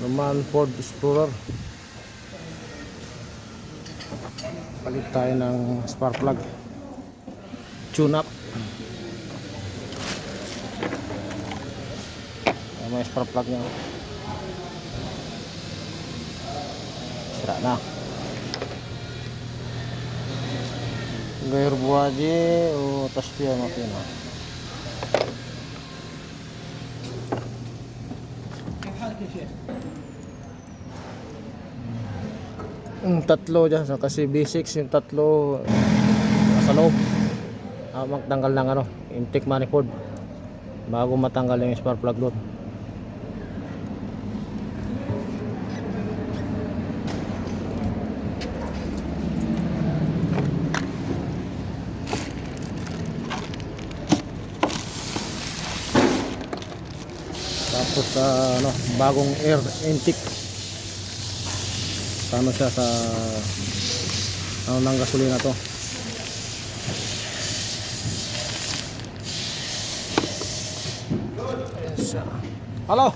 Normal Ford Explorer. Palit tayo ng spark plug. Tune up. May spark plug niya. Sira na. Gair buaje o tasbih makina. Yung tatlo dyan kasi B6 yung tatlo sa loob. Magtanggal ng ano, intake manifold bago matanggal yung spark plug doon. Tapos ano, bagong air intake. Tama siya sa ano ng gasolina to. Yes. Halo.